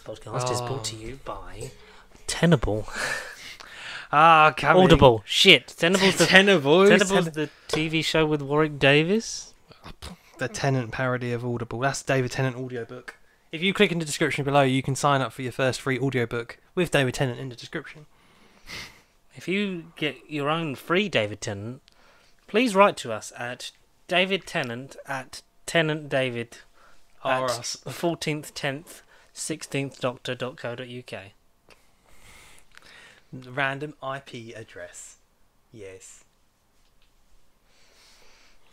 podcast is brought to you by Tenable. Audible. Shit. Tenable's Tenable. the TV show with Warwick Davis. The Tennant parody of Audible. That's David Tennant audiobook. If you click in the description below, you can sign up for your first free audiobook with David Tennant in the description. If you get your own free David Tennant, please write to us at David Tennant at TennantDavid at Or us. 14th 10th 16th doctor.co.uk. Random IP address. Yes.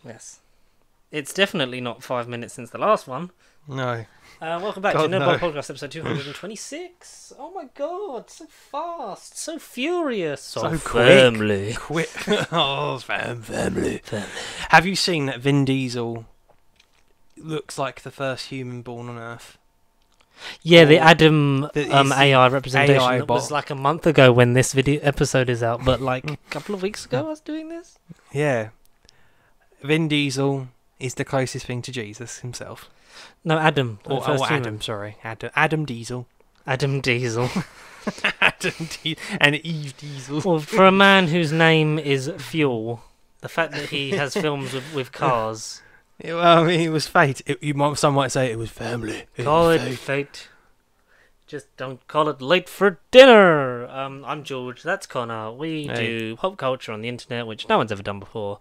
Yes. It's definitely not 5 minutes since the last one. No. Welcome back God, to no. Nerdball Podcast episode 226. Oh my god, so fast, so furious, so quick. firmly. Quick. Oh, family. Have you seen that Vin Diesel looks like the first human born on Earth? Yeah, the Adam the AI representation AI that was bot. like a month ago when this video episode is out, but like a couple of weeks ago I was doing this. Yeah. Vin Diesel is the closest thing to Jesus himself. No, Adam. the Or first human. Adam, sorry. Adam Diesel. Adam Diesel. And Eve Diesel. Well, for a man whose name is Fuel, the fact that he has films with cars. Well, I mean, it was fate. Some might say it was family. Call was it fate. Just don't call it late for dinner. I'm George. That's Connor. We Hey. do pop culture on the internet, which no one's ever done before,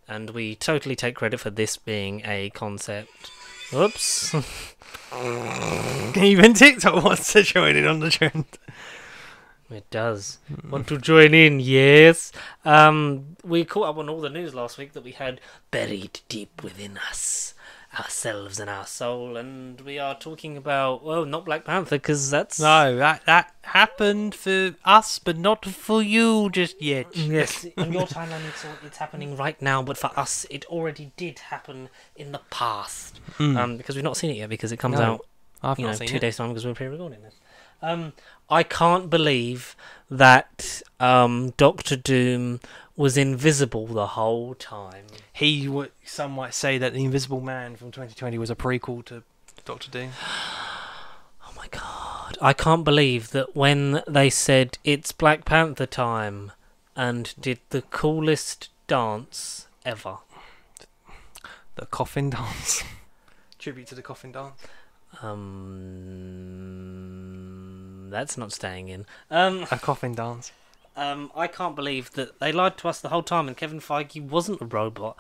and we totally take credit for this being a concept. Whoops. Even TikTok wants to join in on the trend. It does. Want to join in? Yes. We caught up on all the news last week that we had buried deep within us, ourselves and our soul, and we are talking about, well, not Black Panther, because that's... No, that happened for us, but not for you just yet. Yes, in your timeline it's happening right now, but for us it already did happen in the past. Because we've not seen it yet, because it comes No, out I've not seen 2 it. days time because we're pre-recording this. I can't believe that Doctor Doom was invisible the whole time. Some might say that the Invisible Man from 2020 was a prequel to Doctor Doom. Oh my god. I can't believe that when they said it's Black Panther time and did the coolest dance ever. The coffin dance. Tribute to the coffin dance. That's not staying in. A coffin dance. I can't believe that they lied to us the whole time and Kevin Feige wasn't a robot.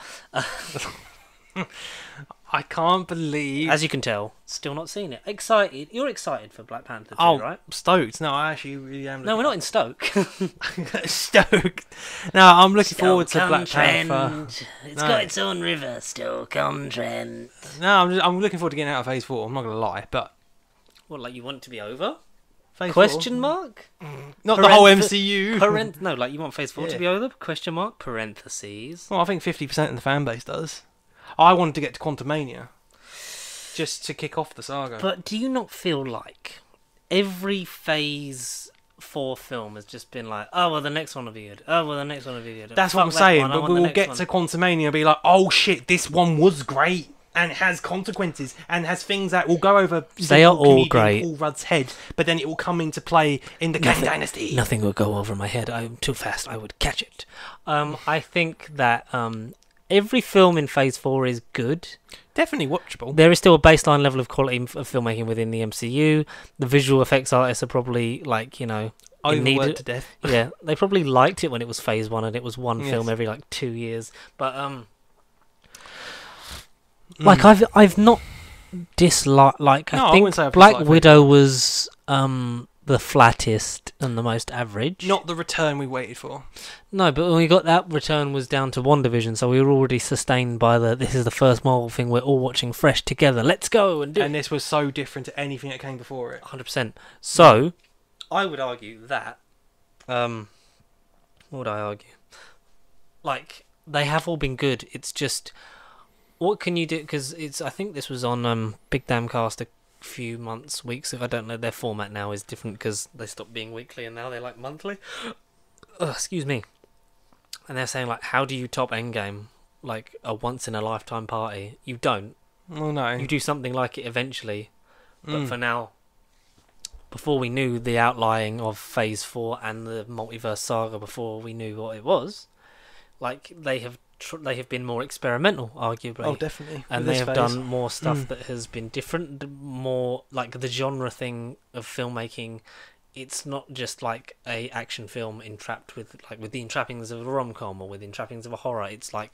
I can't believe... As you can tell, still not seen it. Excited. You're excited for Black Panther 2, Oh, right? stoked. No, I actually really am. No, we're not in Stoke. Stoked. No, I'm looking forward to Black Panther. It's No. got its own river, Stoke-on-Trent. No, I'm looking forward to getting out of Phase 4. I'm not going to lie, but... What, like you want it to be over? Phase Question 4? mark? Not the whole Parenth- MCU. No, like you want Phase 4 to Yeah. be over? Question mark? Parentheses. Well, I think 50% of the fan base does. I wanted to get to Quantumania. Just to kick off the saga. But do you not feel like every Phase 4 film has just been like, oh, well, the next one will be good. Oh, well, the next one will be good. That's Fuck what I'm that saying, one, I but want the we'll next get one. to Quantumania and be like, oh shit, this one was great. And it has consequences and has things that will go over They are simple all comedian great. Paul Rudd's head, but then it will come into play in the Kang Dynasty. Nothing will go over my head. I'm too fast. I would catch it. I think that every film in Phase 4 is good. Definitely watchable. There is still a baseline level of quality of filmmaking within the MCU. The visual effects artists are probably like, it Overworked needed- to death. Yeah, they probably liked it when it was Phase 1 and it was one Yes. film every like 2 years. But like I've not disliked. Like No, I I think wouldn't say I've Black disliked Widow was the flattest and the most average. Not the return we waited for. No, but when we got that return was down to WandaVision, so we were already sustained by this is the first Marvel thing we're all watching fresh together. Let's go and do And this was so different to anything that came before it. 100%. So, I would argue that what would I argue? Like they have all been good. It's just what can you do? Because I think this was on Big Damn Cast a few weeks. If I don't know, their format now is different because they stopped being weekly and now they're like monthly. Excuse me. And they're saying like, how do you top Endgame? Like a once in a lifetime party? You don't. Well, no. You do something like it eventually, but for now, before we knew the outlying of Phase 4 and the multiverse saga, before we knew what it was, like they have been more experimental, arguably. Oh, definitely. And they have done more stuff that has been different, more like the genre thing of filmmaking. It's not just like a action film entrapped with the entrappings of a rom-com or with entrappings of a horror. It's like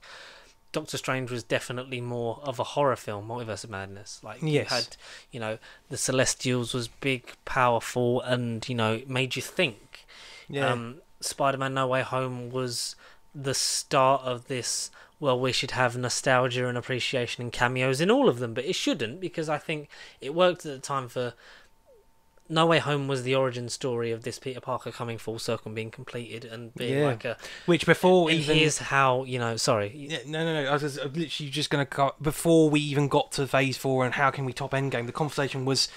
Doctor Strange was definitely more of a horror film, Multiverse of Madness. Like, you had, the Celestials was big, powerful, and, made you think. Yeah. Spider-Man No Way Home was the start of this, well, we should have nostalgia and appreciation and cameos in all of them, but it shouldn't, because I think it worked at the time for... No Way Home was the origin story of this Peter Parker coming full circle and being completed and being like a... Which before and even... Here's how, sorry. Yeah, no. I was literally just going to... Before we even got to Phase 4 and how can we top Endgame, the conversation was...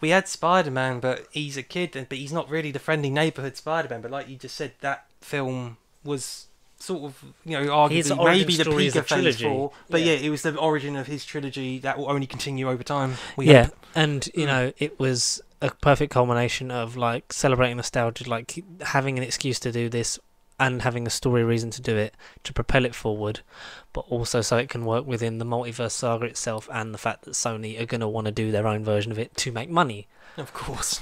We had Spider-Man, but he's a kid, but he's not really the friendly neighbourhood Spider-Man. But like you just said, that film was sort of, arguably maybe the peak of Phase 4. But it was the origin of his trilogy that will only continue over time. Hope. And, it was a perfect culmination of, like, celebrating nostalgia, like, having an excuse to do this and having a story reason to do it, to propel it forward, but also so it can work within the multiverse saga itself and the fact that Sony are going to want to do their own version of it to make money. Of course.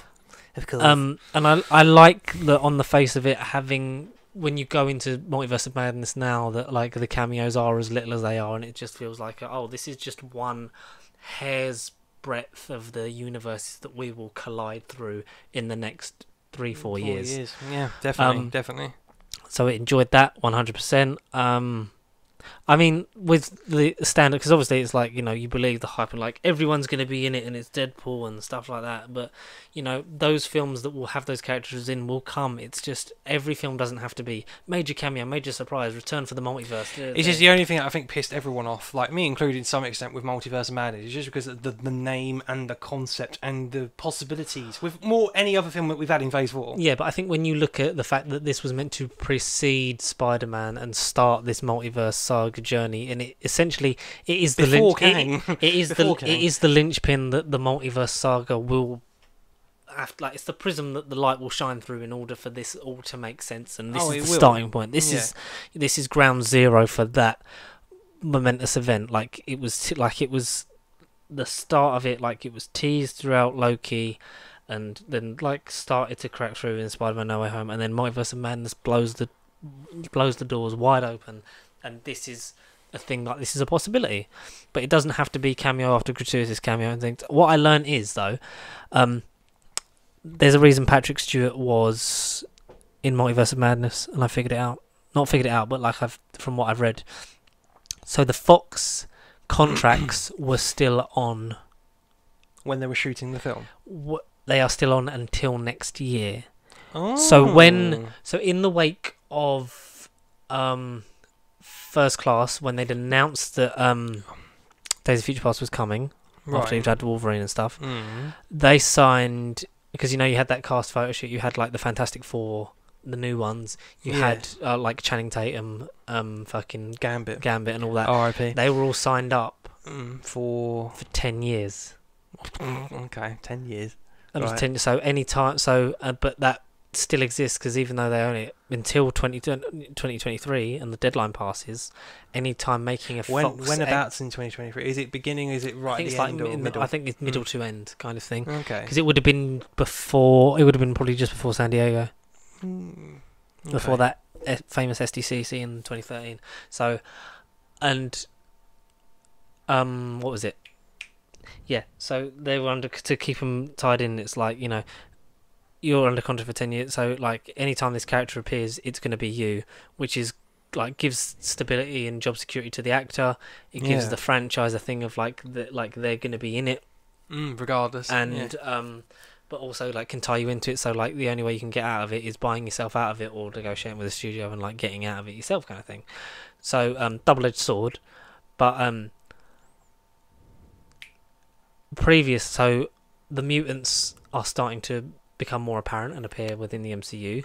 And I like that on the face of it, having... When you go into Multiverse of Madness now, that like the cameos are as little as they are, and it just feels like, this is just one hair's breadth of the universes that we will collide through in the next 3-4 years. Yeah, definitely. So I enjoyed that 100%. I mean, with the standard, because obviously it's like, you believe the hype and like everyone's going to be in it and it's Deadpool and stuff like that. But, those films that will have those characters in will come. It's just every film doesn't have to be major cameo, major surprise, return for the multiverse. It's just the only thing that I think pissed everyone off, like me included to some extent with Multiverse of Madness, is just because of the name and the concept and the possibilities with more any other film that we've had in Phase 4. Yeah, but I think when you look at the fact that this was meant to precede Spider-Man and start this multiverse saga journey, and it essentially it is the it is the linchpin that the multiverse saga will have, like, it's the prism that the light will shine through in order for this all to make sense, and this is the starting point. This is ground zero for that momentous event. Like it was the start of it. Like it was teased throughout Loki, and then like started to crack through in Spider-Man No Way Home, and then Multiverse of Madness blows the doors wide open, and this is a thing, like this is a possibility, but it doesn't have to be cameo after gratuitous cameo and things. What I learned is though, there's a reason Patrick Stewart was in Multiverse of Madness, and I figured it out. Not figured it out, but like from what I've read. So the Fox contracts were still on when they were shooting the film. They are still on until next year. Oh. So in the wake of First Class, when they'd announced that Days of Future Past was coming, after you'd had Wolverine and stuff, they signed, because you had that cast photo shoot, you had like the Fantastic Four, the new ones, you had like Channing Tatum, fucking Gambit and all that. R.I.P. They were all signed up for 10 years. Okay, 10 years. So any time, but that still exists, because even though they own it until 2023 and the deadline passes, any time making a Fox... When abouts in 2023? Is it beginning, is it right at the end or middle? I think it's middle to end kind of thing. Okay. Because it would have been probably just before San Diego. Before that famous SDCC in 2013. So, and... what was it? Yeah, so they were to keep them tied in. It's like, you're under contract for 10 years, so like anytime this character appears, it's going to be you, which is like gives stability and job security to the actor. It gives the franchise a thing of like they're going to be in it regardless, and but also like can tie you into it. So like the only way you can get out of it is buying yourself out of it or negotiating with a studio and like getting out of it yourself, kind of thing. So double-edged sword, but so the mutants are starting to become more apparent and appear within the MCU,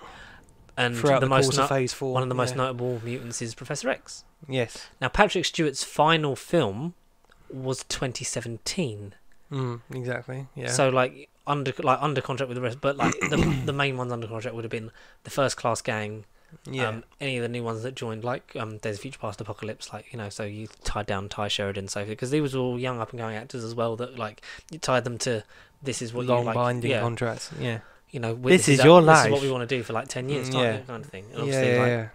and throughout the course of Phase 4, one of the most notable mutants is Professor X. Yes. Now Patrick Stewart's final film was 2017. Exactly. Yeah. So like under contract with the rest, but like the main ones under contract would have been the First Class Gang. Yeah. Any of the new ones that joined, like Days of Future Past, Apocalypse, like, you know, so you tied down Ty Sheridan, so because they was all young up and going actors as well, that like you tied them to this is what long you like, binding contracts. Yeah. You know, this is your life. This is what we want to do for like 10 years, kind of thing. And obviously,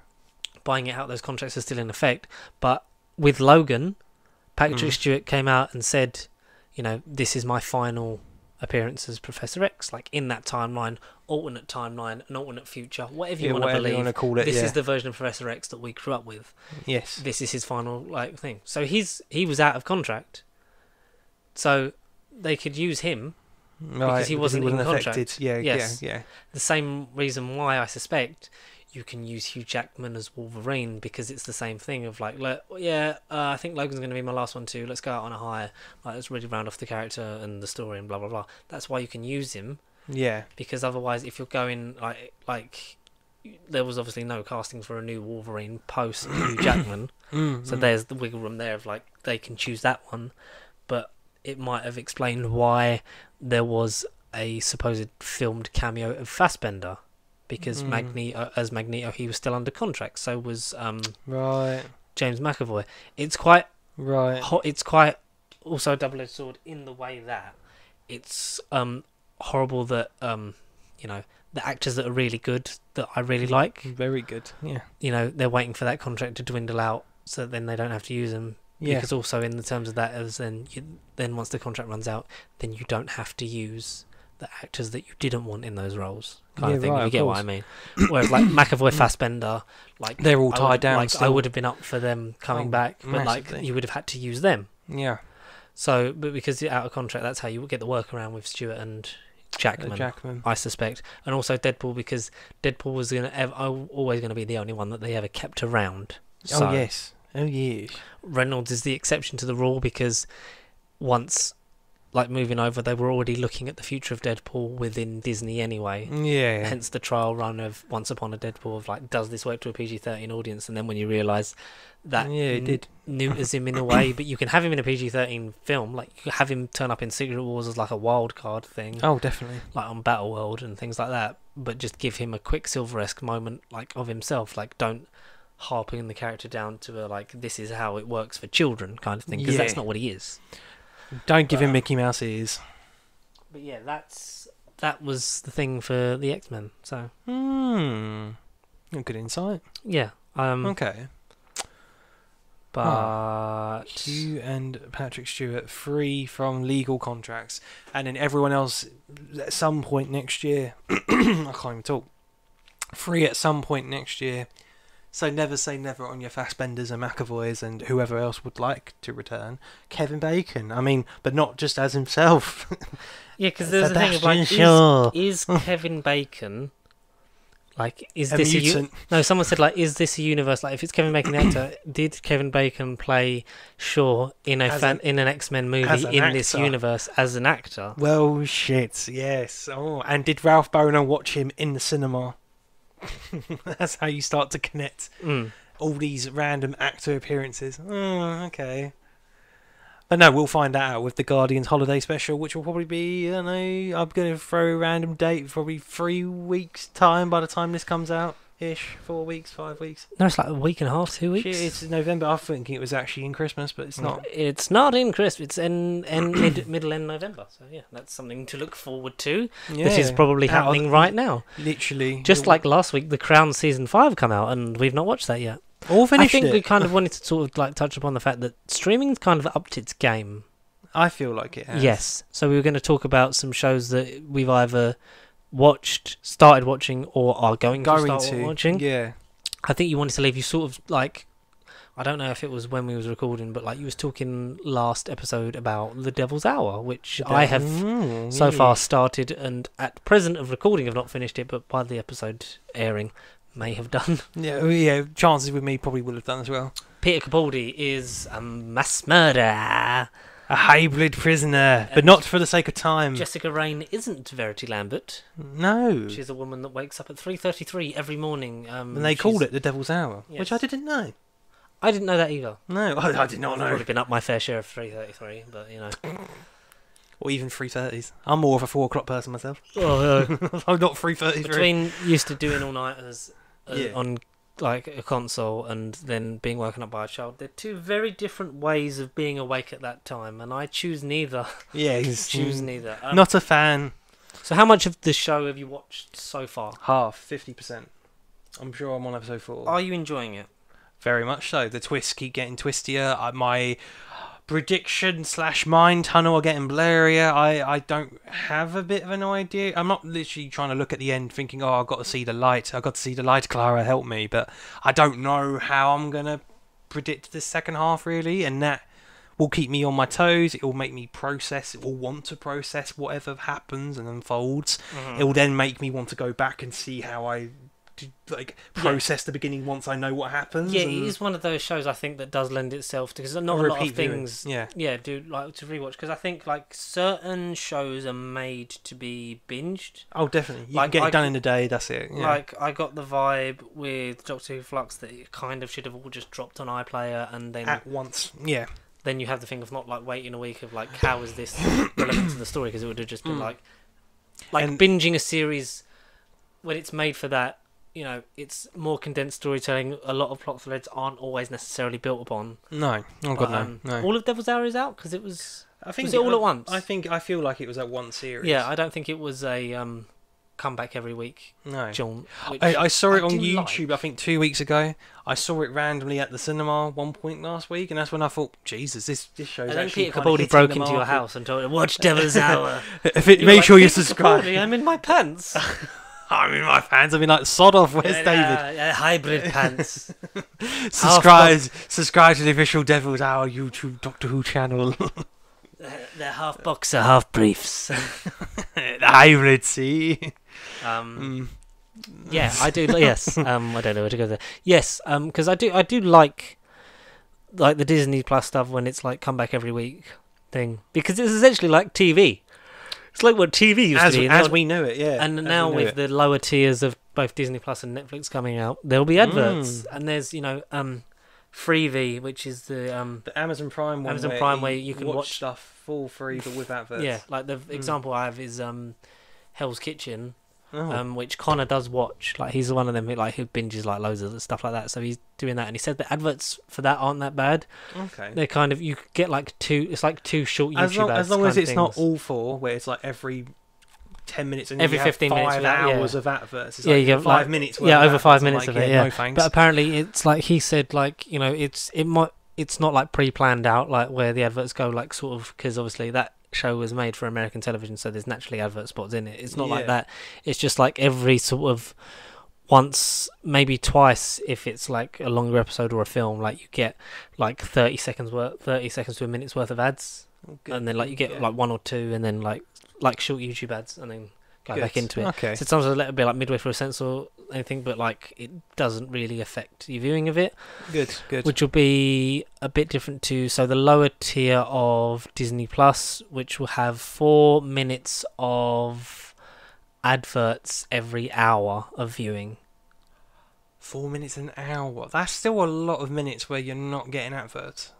buying it out, those contracts are still in effect. But with Logan, Patrick Stewart came out and said, you know, this is my final appearance as Professor X, like in that timeline, an alternate future, whatever you want to believe. You want to call it, this is the version of Professor X that we grew up with. Yes. This is his final like thing. So he was out of contract, so they could use him because he wasn't in contract. Affected. Yeah. The same reason why I suspect you can use Hugh Jackman as Wolverine, because it's the same thing of like, I think Logan's going to be my last one too. Let's go out on a high. Like, let's really round off the character and the story and blah blah blah. That's why you can use him. Yeah. Because otherwise, if you're going like there was obviously no casting for a new Wolverine post Hugh Jackman, so there's the wiggle room there of like they can choose that one, but it might have explained why there was a supposed filmed cameo of Fassbender. Because Magneto, he was still under contract. So was James McAvoy. It's quite It's quite also a double-edged sword in the way that it's horrible that you know, the actors that are really good, that I really like, very good. Yeah. You know, they're waiting for that contract to dwindle out, so then they don't have to use them. Yeah. Because also in the terms of that, as then once the contract runs out, then you don't have to use the actors that you didn't want in those roles, kind of thing. Right, if you get what I mean. Whereas like McAvoy, Fassbender, like they're all tied down. Like I would have been up for them coming back, but massively. Like you would have had to use them. Yeah. So, but because you're out of contract, that's how you would get the workaround with Stewart and Jackman, I suspect, and also Deadpool, because Deadpool was always going to be the only one that they ever kept around. So Oh yes. Reynolds is the exception to the rule, because once. Like moving over, they were already looking at the future of Deadpool within Disney anyway. Yeah. Hence the trial run of Once Upon a Deadpool of like, does this work to a PG-13 audience? And then when you realise that it did neuters him in a way, but you can have him in a PG-13 film, like you have him turn up in Secret Wars as like a wild card thing. Oh, definitely. Like on Battleworld and things like that, but just give him a Quicksilver-esque moment like of himself. Like don't harping the character down to a like, this is how it works for children kind of thing, because that's not what he is. Don't give him Mickey Mouse ears. But yeah, that was the thing for the X-Men. So, good insight. Yeah. Okay. But Hugh and Patrick Stewart free from legal contracts, and then everyone else at some point next year. I can't even talk. Free at some point next year. So never say never on your Fassbenders and McAvoys and whoever else would like to return. Kevin Bacon, I mean, but not just as himself. Yeah, because there's a thing of like, is Kevin Bacon, like, is this a mutant? No, someone said like, is this a universe? Like, if it's Kevin Bacon the actor, did Kevin Bacon play Shaw in an X-Men movie in this universe as an actor? Well, shit, yes. Oh, and did Ralph Boner watch him in the cinema? That's how you start to connect all these random actor appearances. Oh, okay. But no, we'll find that out with the Guardians Holiday Special, which will probably be, I don't know, I'm going to throw a random date, probably 3 weeks' time by the time this comes out. Ish, 4 weeks, 5 weeks. No, it's like a week and a half, 2 weeks. Shit, it's November. I was thinking it was actually in Christmas, but it's not. It's not in Christmas. It's in middle end November. So yeah, that's something to look forward to. Yeah, this is probably happening right now. Literally, just like last week, The Crown season 5 come out, and we've not watched that yet. All finished. I think we kind of wanted to sort of like touch upon the fact that streaming's kind of upped its game. I feel like it has. Yes. So we were going to talk about some shows that we've either watched, started watching, or are going to start watching. Yeah. I think you wanted to leave, you sort of like, I don't know if it was when we was recording, but like you was talking last episode about The Devil's Hour, which I have so far started, and at present of recording have not finished it, but by the episode airing may have done. Yeah, chances with me probably will have done as well. Peter Capaldi is a mass murderer. A hybrid prisoner, but not for the sake of time. Jessica Raine isn't Verity Lambert. No. She's a woman that wakes up at 3:33 every morning. And they called it The Devil's Hour, which I didn't know. I didn't know that either. No, I did not know. I've already been up my fair share of 3:33, but you know. Or even 3:30s. I'm more of a 4 o'clock person myself. Oh, I'm not 3:30. between used to doing all-nighters Yeah. on like a console and then being woken up by a child, they're two very different ways of being awake at that time, and I choose neither. Yeah, Choose neither. not a fan. So how much of the show have you watched so far? Half, 50%. I'm sure I'm on episode 4. Are you enjoying it? Very much so. The twists keep getting twistier. My prediction / mind tunnel are getting blurrier. I don't have a bit of an idea. I'm not literally trying to look at the end thinking, oh, I've got to see the light. I've got to see the light, Clara, help me. But I don't know how I'm going to predict the second half, really. And that will keep me on my toes. It will make me process. It will want to process whatever happens and unfolds. Mm-hmm. It will then make me want to go back and see how I process the beginning once I know what happens. Yeah, it is one of those shows I think that does lend itself to, because not a lot of things do like to rewatch, because I think like certain shows are made to be binged. Oh, definitely. You can get it done in a day, that's it. Yeah. Like, I got the vibe with Doctor Who Flux that it kind of should have all just dropped on iPlayer and then at once. Yeah. Then you have the thing of not like waiting a week of like, how is this relevant to the story, because it would have just been like binging a series when it's made for that. You know, it's more condensed storytelling. A lot of plot threads aren't always necessarily built upon. No, oh god, no. All of Devil's Hour is out because it was. I think was it all at once. I feel like it was at one series. Yeah, I don't think it was a comeback every week. No, jaunt. I saw it on YouTube. I think 2 weeks ago. I saw it randomly at the cinema one point last week, and that's when I thought, Jesus, this show's and then actually Peter Capaldi broke into your house and told you, watch Devil's Hour. Make sure you subscribe. Capaldi, I'm in my pants. I'm in my pants. I mean, like, sod off. Where's David? Hybrid pants. Subscribe to the official Devil's Hour YouTube Doctor Who channel. They're half boxer, half briefs. The hybrid, see? Yeah, I do. Yes, I don't know where to go there. Yes, because I do like the Disney Plus stuff when it's like come back every week thing, because it's essentially like TV. It's like what TV used to be. As we knew it, yeah. And now with the lower tiers of both Disney Plus and Netflix coming out, there'll be adverts. And there's, Freevee, which is the Amazon Prime one. Amazon Prime where you can watch stuff for free but with adverts. Yeah, like the example I have is Hell's Kitchen, which Connor does watch. Like, he's one of them who binges like loads of stuff like that. So he's doing that, and he said the adverts for that aren't that bad. Okay. They're kind of, you get like two short YouTube ads. As long as it's not all four, where it's like every 10 minutes and every 15 minutes 5 hours of adverts. It's you get 5 minutes. Over 5 minutes of it. Yeah. No thanks. But apparently, it's like he said, like, it's not like pre-planned out, like where the adverts go, like sort of, because obviously that show was made for American television, so there's naturally advert spots in it. It's not like that. It's just like every sort of once, maybe twice, if it's like a longer episode or a film, like you get like 30 seconds to a minute's worth of ads, and then like you get like one or two, and then like short YouTube ads, and then go back into it. Okay. So sometimes a little bit like midway through a sentence or anything, but like it doesn't really affect your viewing of it. Good. Which will be a bit different to the lower tier of Disney Plus, which will have 4 minutes of adverts every hour of viewing. 4 minutes an hour. That's still a lot of minutes where you're not getting adverts.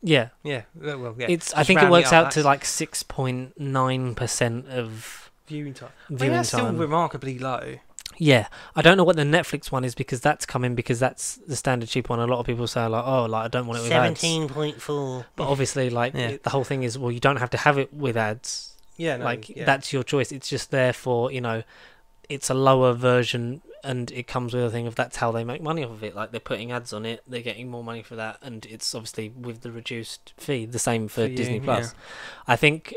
Yeah. Yeah. Well, yeah. I think it works out to like 6.9% of viewing time. That's still remarkably low. Yeah, I don't know what the Netflix one is, because that's coming because that's the standard cheap one. A lot of people say like, oh, like I don't want it with 17.4. But obviously, like the whole thing is, well, you don't have to have it with ads. Yeah, no, that's your choice. It's just there for, it's a lower version, and it comes with a thing of that's how they make money off of it. Like, they're putting ads on it, they're getting more money for that, and it's obviously with the reduced fee. The same for Disney Plus. Yeah. I think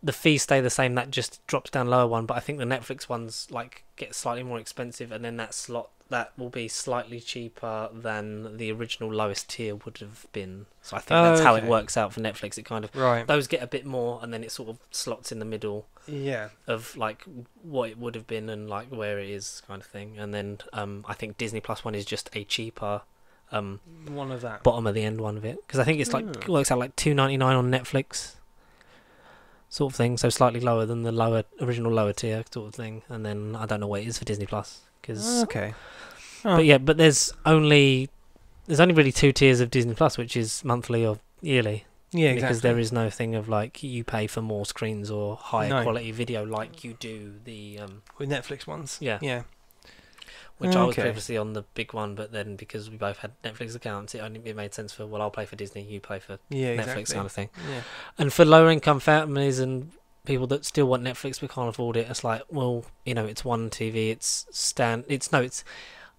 the fees stay the same. That just drops down lower one, but I think the Netflix ones like get slightly more expensive, and then that will be slightly cheaper than the original lowest tier would have been. So I think that's how it works out for Netflix. It kind of those get a bit more, and then it sort of slots in the middle. Yeah. Of like what it would have been and like where it is, kind of thing. And then I think Disney Plus one is just a cheaper one of that bottom of the end one of it, because I think it's like it works out like $2.99 on Netflix. Sort of thing, so slightly lower than the original lower tier sort of thing, and then I don't know what it is for Disney Plus. But there's only really 2 tiers of Disney Plus, which is monthly or yearly. Yeah, exactly. Because there is no thing of like you pay for more screens or higher No. quality video like you do the with Netflix ones. Yeah. Yeah. which I was Okay. previously on the big one, but then because we both had Netflix accounts, it made sense for, well, I'll pay for Disney, you pay for Yeah, Netflix exactly. kind of thing. Yeah. And for lower income families and people that still want Netflix but can't afford it, it's like, well, you know, it's one TV,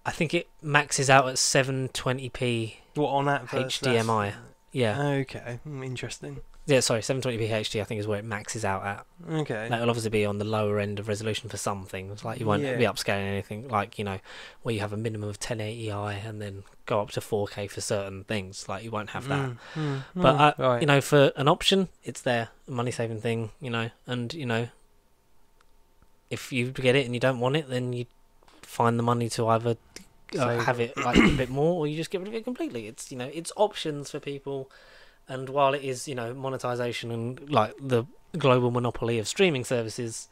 I think it maxes out at 720p What on that HDMI. Yeah. Okay. Interesting. Yeah, sorry, 720p HD I think is where it maxes out at. Okay. That will obviously be on the lower end of resolution for some things. Like you won't Yeah. be upscaling anything, like, you know, where you have a minimum of 1080i and then go up to 4K for certain things. Like you won't have that. But right. you know, for an option, it's there, a money saving thing, you know. And you know, if you get it and you don't want it, then you find the money to either have it like a bit more, or you just get rid of it completely. It's, you know, it's options for people. And while it is, you know, monetization and like the global monopoly of streaming services,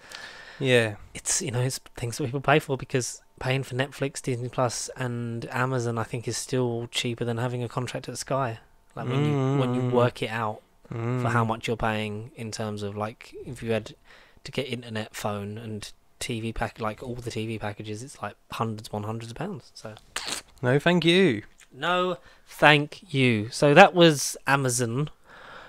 Yeah. it's, you know, it's things that people pay for, because paying for Netflix, Disney Plus, and Amazon, I think, is still cheaper than having a contract at Sky. Like when you work it out for how much you're paying in terms of like if you had to get internet, phone, and TV pack, like all the TV packages, it's like hundreds of pounds. So No, thank you. no, thank you. So that was Amazon.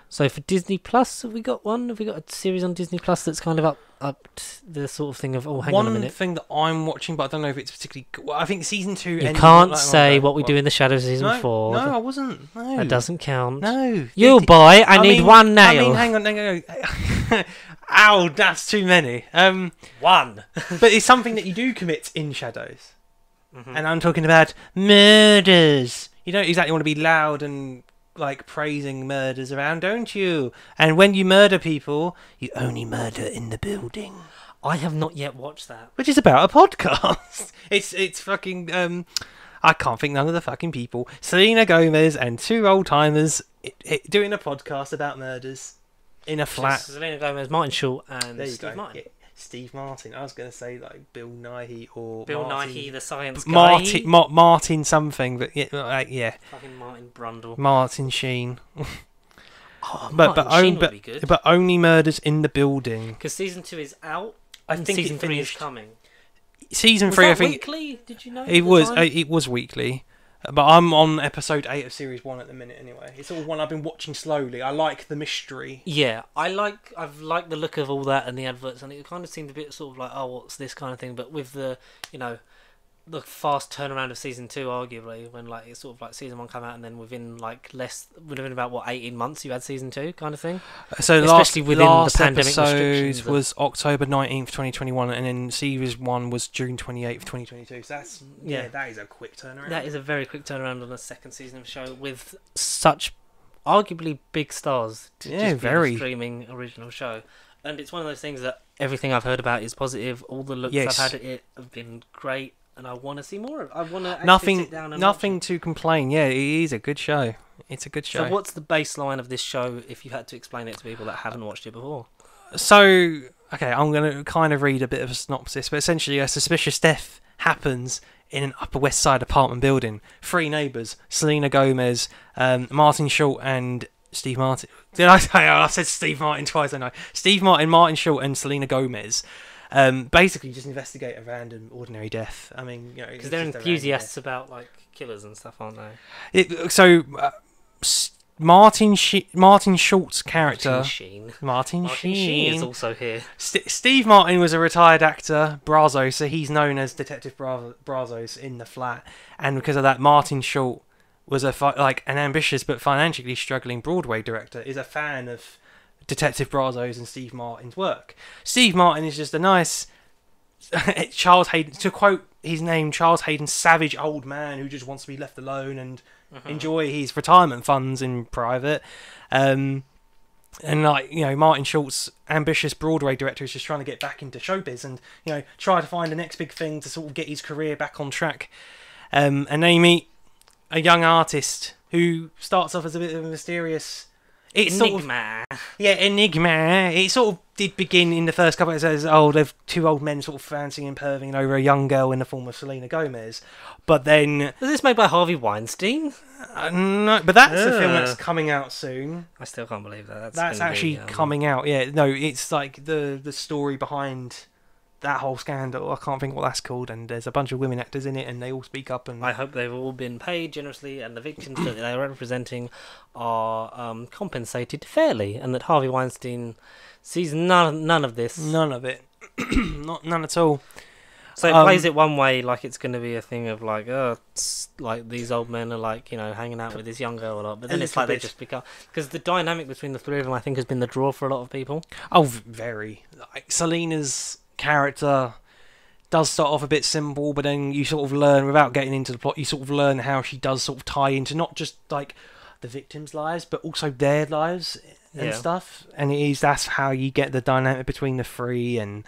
So for Disney Plus, have we got one? Have we got a series on Disney Plus that's kind of up the sort of thing of, oh, hang on a minute. One thing that I'm watching, but I don't know if it's particularly good. Well, I think season 2 You ended can't not that long say ago. What We Do in the Shadows season 4. No, I wasn't. No. That doesn't count. No. You boy, I need one nail. I mean, hang on, hang on. Ow, that's too many. One. But it's something that you do commit in Shadows. Mhm. And I'm talking about murders. You don't exactly want to be loud and like praising murders around, don't you? And when you murder people, you only murder in the building. I have not yet watched that. Which is about a podcast. It's fucking I can't think none of the fucking people. Selena Gomez and two old timers doing a podcast about murders in a flat. Selena Gomez, Martin Short, and There you Steve go. Martin. Yeah, Steve Martin. I was going to say like Bill Nighy or Bill Martin. Nighy, the science guy. Martin something, but yeah, Fucking Martin Brundle. Martin Sheen. Oh, but Martin Sheen would be good. but only murders in the building. Because season 2 is out. I and think season it 3 is finished. coming. Season Was 3, that I think weekly? Did you know? it was weekly. But I'm on episode 8 of series 1 at the minute anyway. It's all one I've been watching slowly. I like the mystery. Yeah, I've liked the look of all that and the adverts, and it kind of seemed a bit sort of like, oh, what's this kind of thing? But with the, you know, the fast turnaround of season 2, arguably, when like it's sort of like season 1 came out and then within about 18 months you had season 2 kind of thing. So Especially within the last pandemic episode restrictions. was October 19th, 2021, and then series 1 was June 28th, 2022. So that's Yeah. that is a quick turnaround. That is a very quick turnaround on the second season of a show with such arguably big stars to Yeah, just be very. a streaming original show. And it's one of those things that everything I've heard about is positive. All the looks Yes. I've had at it have been great, and I want to see more of it. I want to nothing sit down and nothing watch to complain. Yeah, it is a good show. It's a good it. show. So what's the baseline of this show if you had to explain it to people that haven't watched it before? So, okay, I'm going to kind of read a bit of a synopsis, but essentially a suspicious death happens in an Upper West Side apartment building. 3 neighbours, Selena Gomez, Martin Short and Steve Martin. Did I say? I said Steve Martin twice, I know. Steve Martin, Martin Short and Selena Gomez basically just investigate a random ordinary death. I mean, you know, Because they're enthusiasts about like killers and stuff, aren't they? Martin Short's character, Martin Sheen is also here. Steve Martin was a retired actor, Brazos, so he's known as Detective Brazos in the flat, and because of that, Martin Short was an ambitious but financially struggling Broadway director, is a fan of Detective Brazos and Steve Martin's work. Steve Martin is just a nice Charles Hayden, to quote his name, Charles Hayden, savage old man who just wants to be left alone and enjoy his retirement funds in private. And like, you know, Martin Short's ambitious Broadway director is just trying to get back into showbiz and, you know, try to find the next big thing to sort of get his career back on track. And they meet a young artist who starts off as a bit of a mysterious It's Enigma. Enigma. It sort of did begin in the first couple of episodes. Oh, they've two old men sort of fancying and perving over a young girl in the form of Selena Gomez. But then... Was this made by Harvey Weinstein? No, but that's a film that's coming out soon. I still can't believe that. That's actually coming out, yeah. No, it's like the story behind that whole scandal. I can't think what that's called, and there's a bunch of women actors in it, and they all speak up. And I hope they've all been paid generously, and the victims that they're representing are compensated fairly, and that Harvey Weinstein sees none of this. None of it. None at all. So it plays it one way, like it's going to be a thing of like, like these old men are like, hanging out with this young girl a lot, but then it's like they just become, because the dynamic between the three of them, I think, has been the draw for a lot of people. Oh, very. Like Selena's character does start off a bit simple, but then you sort of learn, without getting into the plot, you sort of learn how she does sort of tie into not just like the victims' lives, but also their lives and stuff. And that's how you get the dynamic between the three, and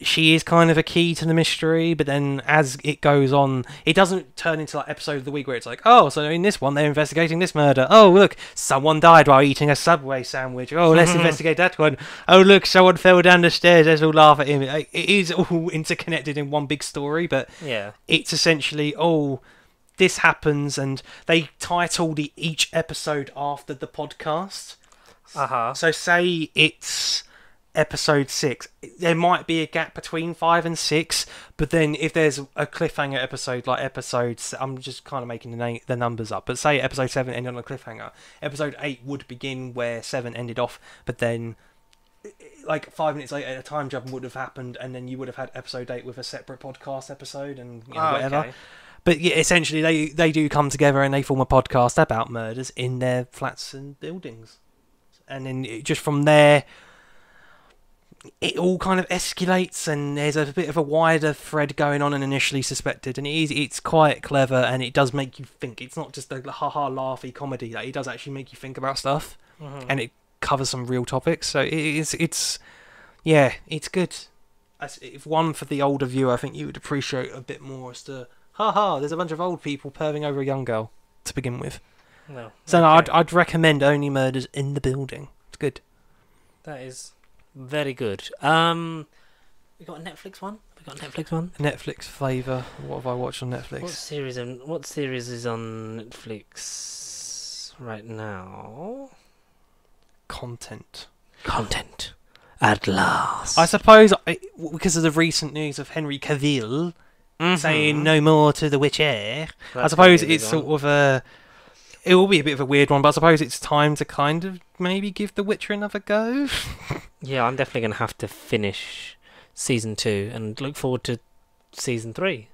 she is kind of a key to the mystery, but then as it goes on, it doesn't turn into like episode of the week where it's like, oh, so in this one they're investigating this murder. Oh, look, someone died while eating a Subway sandwich. Oh, let's investigate that one. Oh, look, someone fell down the stairs. Let's all laugh at him. It is all interconnected in one big story, but it's essentially, this happens, and they title each episode after the podcast. So say it's episode 6, there might be a gap between 5 and 6, but then if there's a cliffhanger episode, like I'm just kind of making the numbers up, but say episode 7 ended on a cliffhanger, episode 8 would begin where 7 ended off, but then like 5 minutes later a time jump would have happened, and then you would have had episode 8 with a separate podcast episode and whatever. Okay. But yeah, essentially they do come together and they form a podcast about murders in their flats and buildings, and then just from there it all kind of escalates, and there's a bit of a wider thread going on than initially suspected, and it's quite clever, and it does make you think. It's not just a ha-ha laughy comedy, like, it does actually make you think about stuff, and it covers some real topics, so it's good. If one for the older viewer, I think you would appreciate a bit more as to, there's a bunch of old people perving over a young girl to begin with. So I'd recommend Only Murders in the Building. It's good. That is very good. We got a Netflix one. Netflix flavour. What have I watched on Netflix? What series is on Netflix right now? Content. At last. I suppose because of the recent news of Henry Cavill saying no more to The Witcher. I suppose it's sort of it will be a bit of a weird one, but I suppose it's time to kind of maybe give The Witcher another go. Yeah, I'm definitely going to have to finish season 2 and look forward to season 3,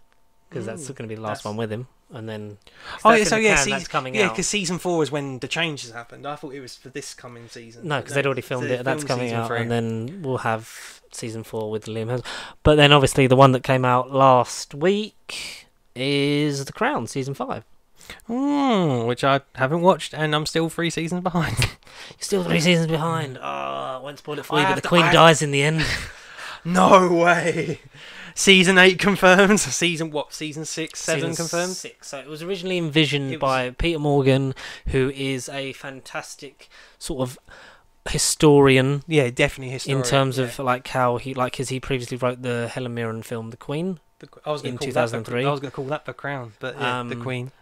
because that's going to be the last one with him, and then that's coming out. Because season 4 is when the changes happened. I thought it was for this coming season. No, because they'd already filmed it. That's coming out, 3. And then we'll have season 4 with Liam Hemsworth. But then obviously the one that came out last week is The Crown season 5. Which I haven't watched, and I'm still 3 seasons behind. You're still 3 seasons behind. I won't spoil it for you, but the Queen dies in the end. No way. Season 8 confirmed. Season 6, 7 confirmed? 6. So it was originally envisioned by Peter Morgan, who is a fantastic sort of historian. Yeah, definitely historian. In terms of like how he previously wrote the Helen Mirren film The Queen in 2003. I was going to call that The Crown, but The Queen.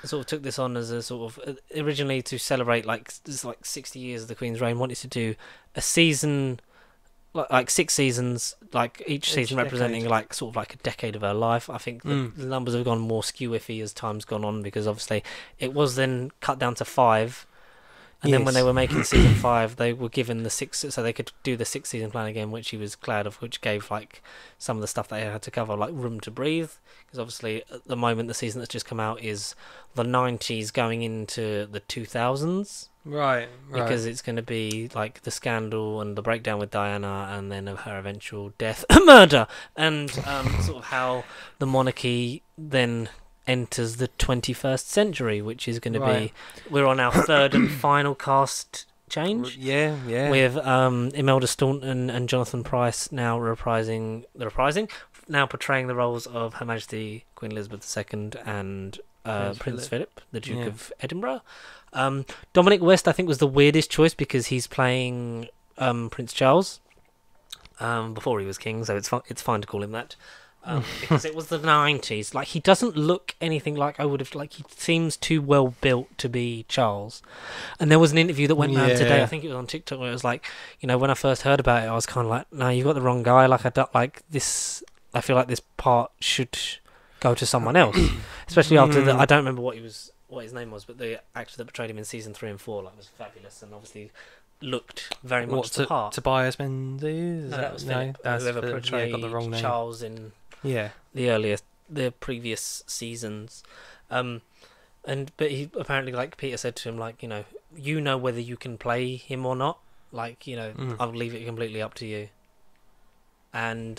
Sort of took this on as a sort of originally to celebrate like 60 years of the Queen's reign. Wanted to do a season, like 6 seasons, like each season representing like sort of like a decade of her life. I think the numbers have gone more skew-iffy as time's gone on, because obviously it was then cut down to 5. And then when they were making season 5, they were given the 6, so they could do the 6-season plan again, which he was glad of, which gave like some of the stuff they had to cover, like Room to Breathe, because obviously at the moment the season that's just come out is the 90s going into the 2000s. Right. Because it's going to be like the scandal and the breakdown with Diana, and then of her eventual death, murder, and sort of how the monarchy then enters the 21st century, which is going to be, we're on our 3rd and final cast change. Yeah. With Imelda Staunton and Jonathan Pryce now portraying the roles of Her Majesty Queen Elizabeth II and Prince Philip, the Duke of Edinburgh. Dominic West, I think, was the weirdest choice because he's playing Prince Charles before he was king, so it's fine to call him that. Because it was the 90s. Like, he doesn't look anything like I would have. Like, he seems too well built to be Charles. And there was an interview that went around today. I think it was on TikTok where it was like, when I first heard about it, I was kind of like, no, you got the wrong guy. Like, I don't like this. I feel like this part should go to someone else, especially after I don't remember what his name was, but the actor that portrayed him in season 3 and 4 was fabulous and obviously looked very much the part. Tobias Menzies? No, that was Philip. Whoever portrayed got the wrong name. Charles in the previous seasons. But he apparently, like Peter said to him, like, you know whether you can play him or not. Like, I'll leave it completely up to you. And